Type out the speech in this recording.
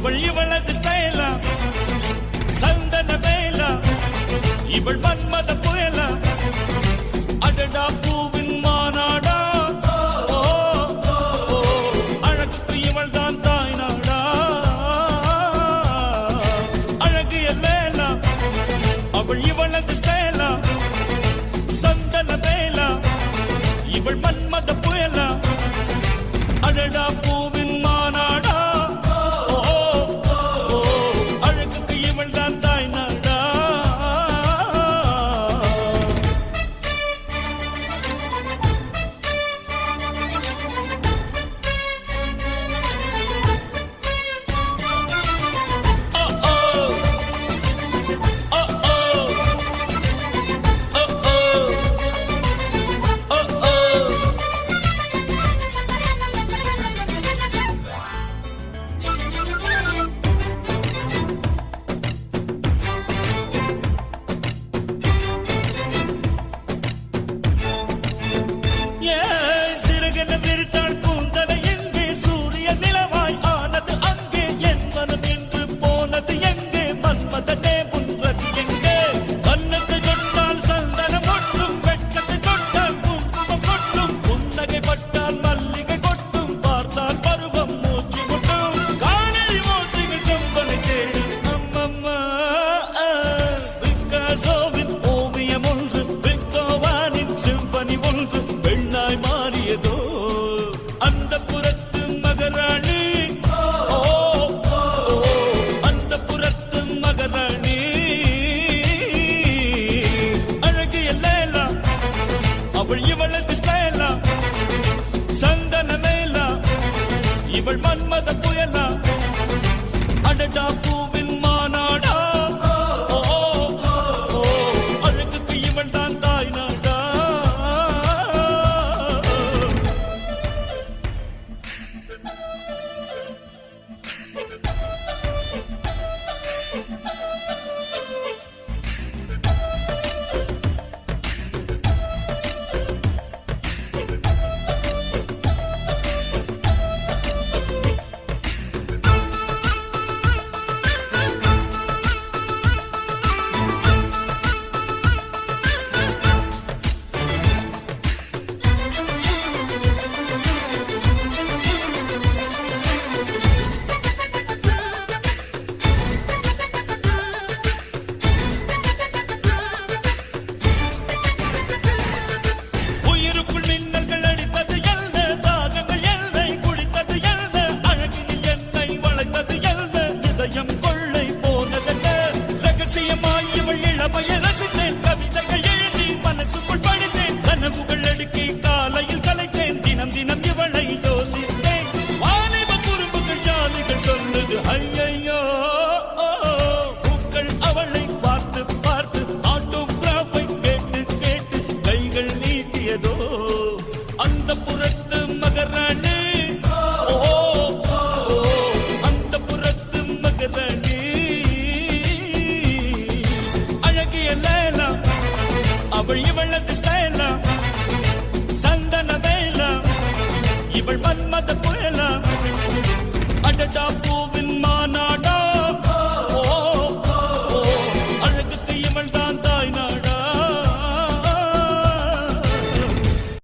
அவள் இவளது ஸ்டைலா சந்தன வேலா இவள் மன்மத புயலா அடடா பூவின் மாநாடா அழகுக்கு இவள் தான் தாய் நாடா அழகிய வேலா அவள் இவளது ஸ்டைலா சந்தன வேலா இவள் மன்மத புயலா அடடா பூவின் மாநாடா அழகுக்கு இவள் தான் தாய் நாடா சிறகன விரித்தாள் கூந்தலை எங்கே சூரிய நிலவாய் ஆனது அங்கே என் மனம் என்று போனது எங்கே மன்மதனே உன்றது எங்கே கண்ணத்தை தொட்டால் சந்தனம் கொட்டும் வெட்கத்தை தொட்டால் குங்குமம் கொட்டும் புன்னகை பட்டால் மல்லிகை கொட்டும் பார்த்தால் பருவம் மூச்சு கொட்டும் காணல் மோசிகள் கம்பனை தேடும் அம்மம்மா பிக்காசோவின் ஓவியம் ஒன்று பெத்தோவானின் சிம்பனி ஒன்று பெண்ணாய் மாறியதோ அந்த புறத்து மகராணி அந்த புறத்து மகராணி அழகிய லேலா அவள் இவளது ஸ்டைலா சந்தன மேலா இவள் மன்மத புயலா அடடா பூவின் மாநாடா அழகுக்கு இவள் தான் தாய் நாடா உயிருக்குள் மின்னல்கள் அடித்தது என்ன தாகங்கள் என்னை குடித்தது என்ன அழகினில் என்னை வளைத்தது என்ன இதயம் கொள்ளை போனதென்ன ரகசியமாய் இவள் இளமையை ரசித்தேன் கவிதைகள் எழுதி மனசுக்குள் படித்தேன் கனவுகள் அடுக்கி காலையில் கலைத்தேன் தினம் தினம் இவளை யோசித்தேன் வாலிப குறும்புகள் ஜாதிகள் சொல்லுது ஐயையோ பூக்கள் அவளை பார்த்து பார்த்து ஆட்டோகிராஃபை கேட்டு கேட்டு கைகள் நீட்டியதோ அந்த புறத்து மகராணி அந்த புறத்து மகராணி அழகிய லேலா அவள் இவளது ஸ்டைலா சந்தன வேலா இவள் மன்மத புயலா அடடா பூவி